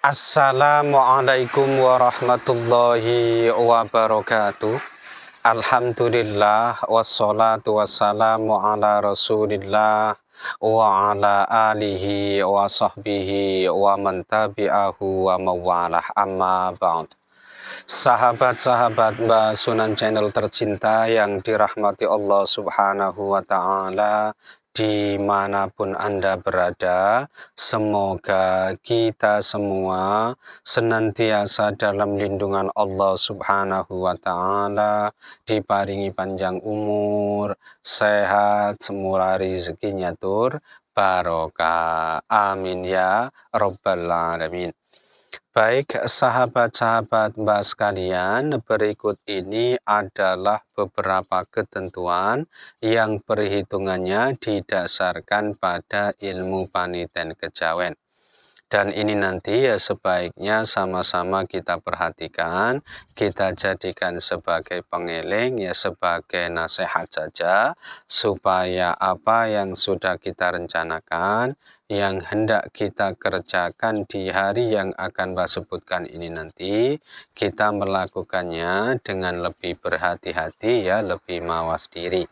Assalamualaikum warahmatullahi wabarakatuh. Alhamdulillah wassalatu wassalamu ala rasulillah wa ala alihi wa sahbihi wa man tabi'ahu wa mawalah amma ba'd. Sahabat-sahabat Mbak Sunan Channel tercinta yang dirahmati Allah Subhanahu wa Ta'ala, dimanapun Anda berada, semoga kita semua senantiasa dalam lindungan Allah Subhanahu wa Ta'ala, diparingi panjang umur, sehat, semurah rezekinya tur, barokah. Amin ya Rabbal Alamin. Baik, sahabat-sahabat Mbak sekalian, berikut ini adalah beberapa ketentuan yang perhitungannya didasarkan pada ilmu paniten kejawen. Dan ini nanti ya sebaiknya sama-sama kita perhatikan, kita jadikan sebagai pengeling, ya sebagai nasihat saja, supaya apa yang sudah kita rencanakan, yang hendak kita kerjakan di hari yang akan Mbak sebutkan ini nanti, kita melakukannya dengan lebih berhati-hati ya, lebih mawas diri.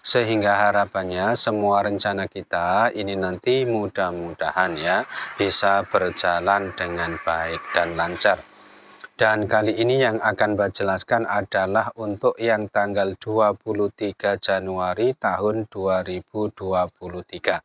Sehingga harapannya semua rencana kita ini nanti mudah-mudahan ya bisa berjalan dengan baik dan lancar. Dan kali ini yang akan Mbak jelaskan adalah untuk yang tanggal 23 Januari tahun 2023.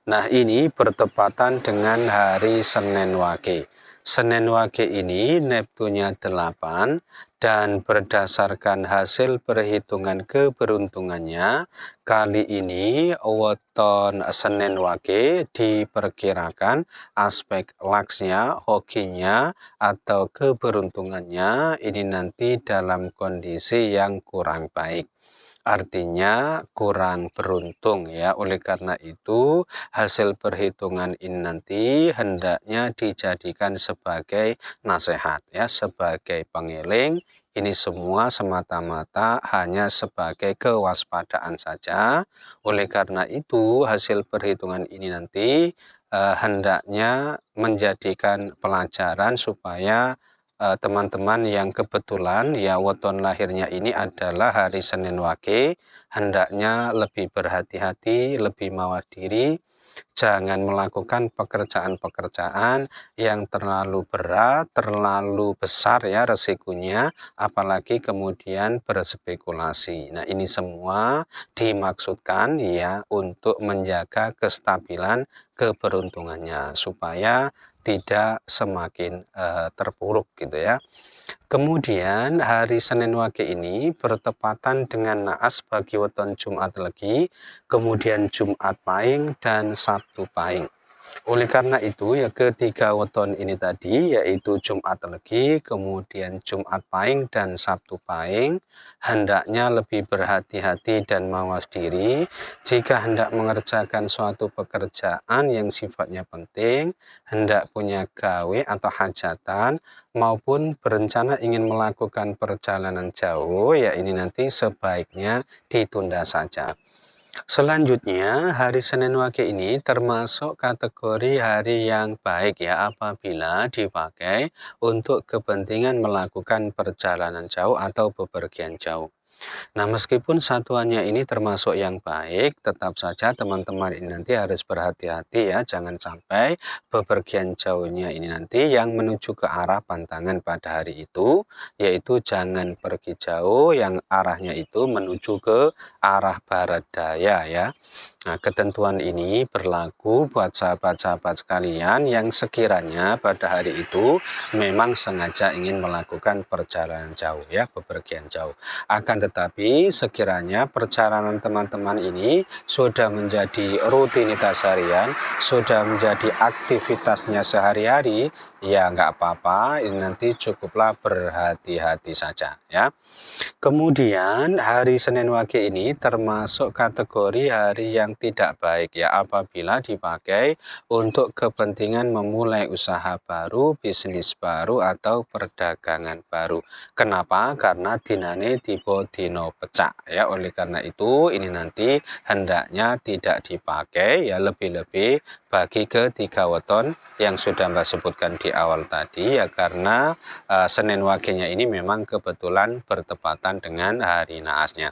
Nah, ini bertepatan dengan hari Senin Wage. Senin Wage ini Neptunya 8 dan berdasarkan hasil perhitungan keberuntungannya kali ini weton Senin Wage diperkirakan aspek laksnya, hokinya atau keberuntungannya ini nanti dalam kondisi yang kurang baik. Artinya kurang beruntung ya. Oleh karena itu hasil perhitungan ini nanti hendaknya dijadikan sebagai nasihat ya, sebagai pengeling. Ini semua semata-mata hanya sebagai kewaspadaan saja. Oleh karena itu hasil perhitungan ini nanti hendaknya menjadikan pelajaran supaya teman-teman yang kebetulan ya weton lahirnya ini adalah hari Senin Wage, hendaknya lebih berhati-hati, lebih mawas diri, jangan melakukan pekerjaan-pekerjaan yang terlalu berat, terlalu besar ya resikonya, apalagi kemudian berspekulasi. Nah, ini semua dimaksudkan ya untuk menjaga kestabilan keberuntungannya supaya tidak semakin terpuruk gitu ya. Kemudian hari Senin Wage ini bertepatan dengan naas bagi weton Jumat Legi, kemudian Jumat Pahing dan Sabtu Pahing. Oleh karena itu ya ketiga weton ini tadi yaitu Jumat Legi, kemudian Jumat Pahing dan Sabtu Pahing hendaknya lebih berhati-hati dan mawas diri jika hendak mengerjakan suatu pekerjaan yang sifatnya penting, hendak punya gawe atau hajatan maupun berencana ingin melakukan perjalanan jauh ya ini nanti sebaiknya ditunda saja. Selanjutnya, hari Senin Wage ini termasuk kategori hari yang baik ya apabila dipakai untuk kepentingan melakukan perjalanan jauh atau bepergian jauh. Nah, meskipun satuannya ini termasuk yang baik, tetap saja teman-teman ini nanti harus berhati-hati ya, jangan sampai bepergian jauhnya ini nanti yang menuju ke arah pantangan pada hari itu, yaitu jangan pergi jauh yang arahnya itu menuju ke arah barat daya ya. Nah, ketentuan ini berlaku buat sahabat-sahabat sekalian yang sekiranya pada hari itu memang sengaja ingin melakukan perjalanan jauh ya, bepergian jauh. Akan tetapi sekiranya perjalanan teman-teman ini sudah menjadi rutinitas harian, sudah menjadi aktivitasnya sehari-hari, ya nggak apa-apa, ini nanti cukuplah berhati-hati saja ya. Kemudian hari Senin Wage ini termasuk kategori hari yang tidak baik ya apabila dipakai untuk kepentingan memulai usaha baru, bisnis baru atau perdagangan baru. Kenapa? Karena dinane tiba dino pecah ya. Oleh karena itu ini nanti hendaknya tidak dipakai ya, lebih-lebih bagi ketiga weton yang sudah Mbak sebutkan di awal tadi, ya karena Senin Wage-nya ini memang kebetulan bertepatan dengan hari naasnya.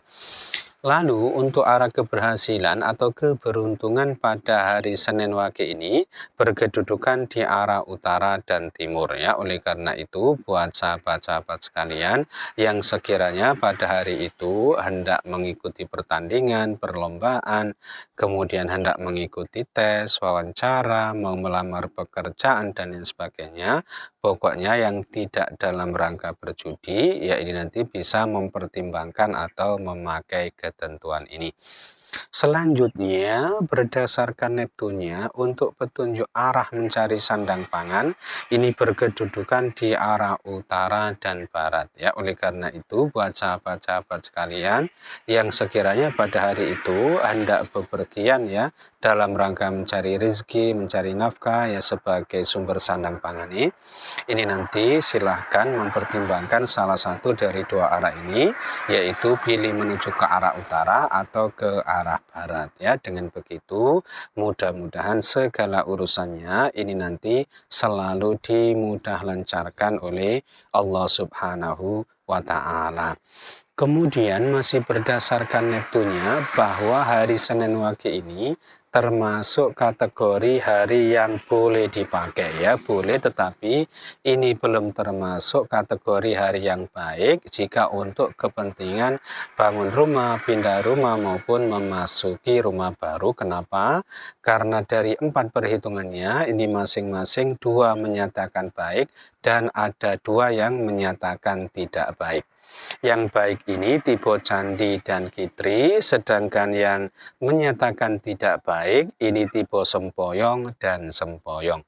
Lalu untuk arah keberhasilan atau keberuntungan pada hari Senin Wage ini berkedudukan di arah utara dan timur ya. Oleh karena itu buat sahabat-sahabat sekalian yang sekiranya pada hari itu hendak mengikuti pertandingan, perlombaan, kemudian hendak mengikuti tes, wawancara, mau melamar pekerjaan dan lain sebagainya, pokoknya yang tidak dalam rangka berjudi, ya ini nanti bisa mempertimbangkan atau memakai ketentuan ini. Selanjutnya, berdasarkan Neptunya, untuk petunjuk arah mencari sandang pangan, ini berkedudukan di arah utara dan barat. Ya, oleh karena itu, buat sahabat-sahabat sekalian, yang sekiranya pada hari itu hendak bepergian ya, dalam rangka mencari rezeki, mencari nafkah ya sebagai sumber sandang pangan ini nanti silahkan mempertimbangkan salah satu dari dua arah ini, yaitu pilih menuju ke arah utara atau ke arah barat ya. Dengan begitu mudah-mudahan segala urusannya ini nanti selalu dimudah lancarkan oleh Allah Subhanahu wa Ta'ala. Kemudian masih berdasarkan Neptunya bahwa hari Senin Wage ini termasuk kategori hari yang boleh dipakai ya, boleh, tetapi ini belum termasuk kategori hari yang baik jika untuk kepentingan bangun rumah, pindah rumah maupun memasuki rumah baru. Kenapa? Karena dari 4 perhitungannya ini masing-masing 2 menyatakan baik dan ada 2 yang menyatakan tidak baik. Yang baik ini tipe candi dan kitri, sedangkan yang menyatakan tidak baik ini tipe sempoyong dan sempoyong.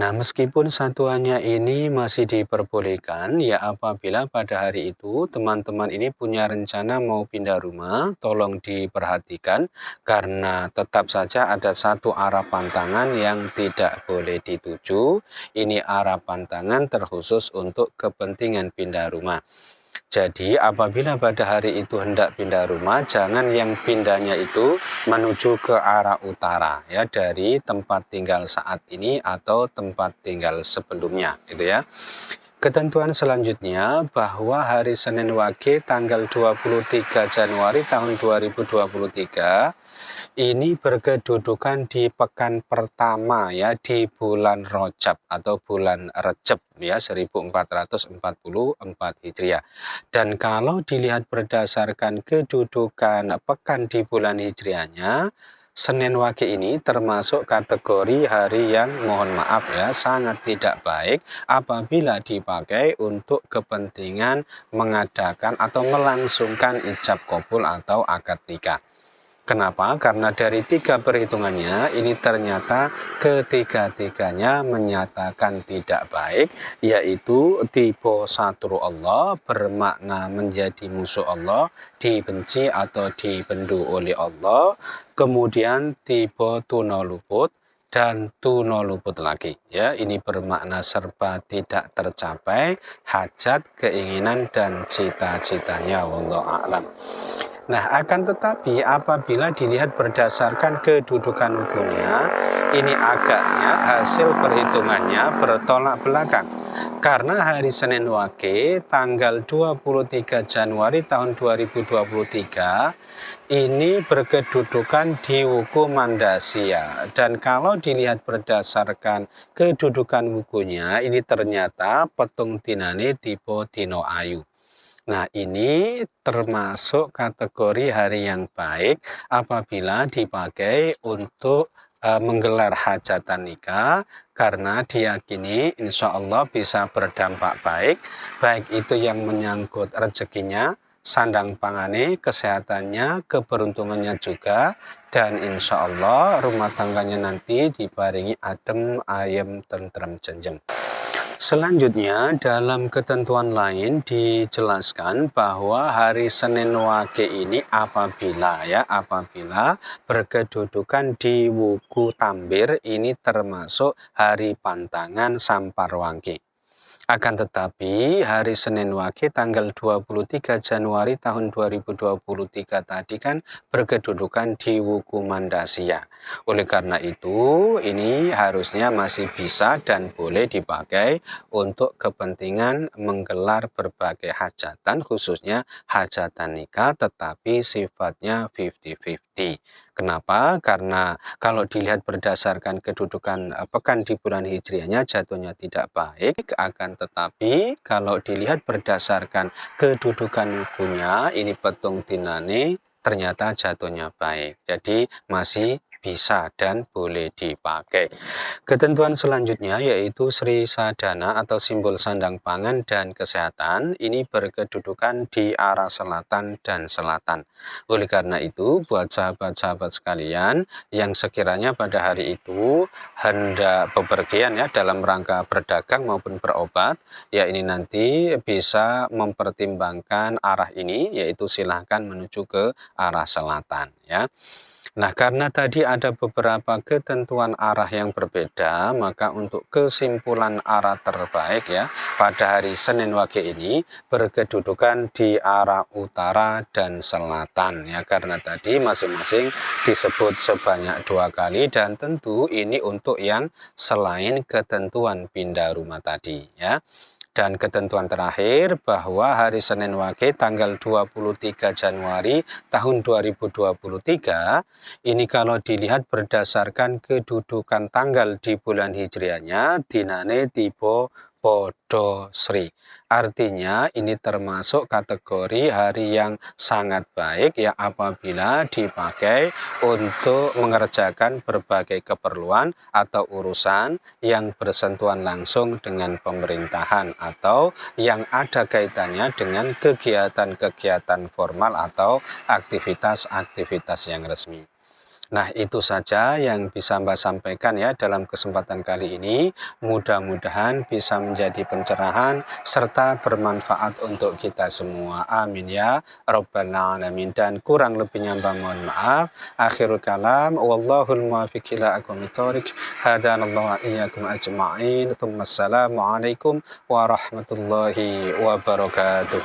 Nah, meskipun satuannya ini masih diperbolehkan, ya apabila pada hari itu teman-teman ini punya rencana mau pindah rumah, tolong diperhatikan karena tetap saja ada satu arah pantangan yang tidak boleh dituju. Ini arah pantangan terkhusus untuk kepentingan pindah rumah. Jadi apabila pada hari itu hendak pindah rumah, jangan yang pindahnya itu menuju ke arah utara ya, dari tempat tinggal saat ini atau tempat tinggal sebelumnya gitu ya. Ketentuan selanjutnya bahwa hari Senin Wage tanggal 23 Januari tahun 2023 ini berkedudukan di pekan pertama ya, di bulan Rajab atau bulan Recep ya, 1444 Hijriah. Dan kalau dilihat berdasarkan kedudukan pekan di bulan Hijriahnya, Senin Wage ini termasuk kategori hari yang mohon maaf ya sangat tidak baik apabila dipakai untuk kepentingan mengadakan atau melangsungkan ijab kabul atau akad nikah. Kenapa? Karena dari 3 perhitungannya ini ternyata ketiga-tiganya menyatakan tidak baik, yaitu tipe satru Allah bermakna menjadi musuh Allah, dibenci atau dibendu oleh Allah, kemudian tipe tuno luput dan tuno luput lagi ya, ini bermakna serba tidak tercapai hajat, keinginan dan cita-citanya, wallahu a'lam. Nah, akan tetapi apabila dilihat berdasarkan kedudukan hukumnya, ini agaknya hasil perhitungannya bertolak belakang. Karena hari Senin Wage tanggal 23 Januari tahun 2023 ini berkedudukan di wuku Mandasya. Dan kalau dilihat berdasarkan kedudukan wukunya, ini ternyata petung dinane tipe dino ayu. Nah, ini termasuk kategori hari yang baik apabila dipakai untuk menggelar hajatan nikah karena diyakini insya Allah bisa berdampak baik, baik itu yang menyangkut rezekinya, sandang pangane, kesehatannya, keberuntungannya juga, dan insya Allah rumah tangganya nanti dibarengi adem, ayem, tentrem, jenjem. Selanjutnya, dalam ketentuan lain dijelaskan bahwa hari Senin Wage ini apabila berkedudukan di wuku Tambir ini termasuk hari pantangan Sampar Wage. Akan tetapi hari Senin Wage tanggal 23 Januari tahun 2023 tadi kan berkedudukan di Wuku Mandasya. Oleh karena itu ini harusnya masih bisa dan boleh dipakai untuk kepentingan menggelar berbagai hajatan, khususnya hajatan nikah, tetapi sifatnya 50-50. Kenapa? Karena kalau dilihat berdasarkan kedudukan pekan di bulan Hijriahnya jatuhnya tidak baik, akan tetapi kalau dilihat berdasarkan kedudukan wukunya ini petung dinane ternyata jatuhnya baik. Jadi masih bisa dan boleh dipakai. Ketentuan selanjutnya yaitu Sri Sadana atau simbol sandang pangan dan kesehatan ini berkedudukan di arah selatan dan selatan. Oleh karena itu buat sahabat-sahabat sekalian yang sekiranya pada hari itu hendak bepergian ya dalam rangka berdagang maupun berobat, ya ini nanti bisa mempertimbangkan arah ini, yaitu silahkan menuju ke arah selatan ya. Nah, karena tadi ada beberapa ketentuan arah yang berbeda, maka untuk kesimpulan arah terbaik ya pada hari Senin Wage ini berkedudukan di arah utara dan selatan ya, karena tadi masing-masing disebut sebanyak 2 kali dan tentu ini untuk yang selain ketentuan pindah rumah tadi ya. Dan ketentuan terakhir bahwa hari Senin Wage tanggal 23 Januari tahun 2023 ini kalau dilihat berdasarkan kedudukan tanggal di bulan Hijriahnya dinane tiba podo Sri. Artinya ini termasuk kategori hari yang sangat baik ya apabila dipakai untuk mengerjakan berbagai keperluan atau urusan yang bersentuhan langsung dengan pemerintahan atau yang ada kaitannya dengan kegiatan-kegiatan formal atau aktivitas-aktivitas yang resmi. Nah, itu saja yang bisa Mbak sampaikan ya dalam kesempatan kali ini. Mudah-mudahan bisa menjadi pencerahan serta bermanfaat untuk kita semua. Amin ya Rabbal Alamin. Dan kurang lebihnya Mbak mohon maaf. Akhirul kalam. Wallahul muwaffiq ila aqwamit thoriq. Hadanallahu wa iyyakum ajma'in. Assalamualaikum warahmatullahi wabarakatuh.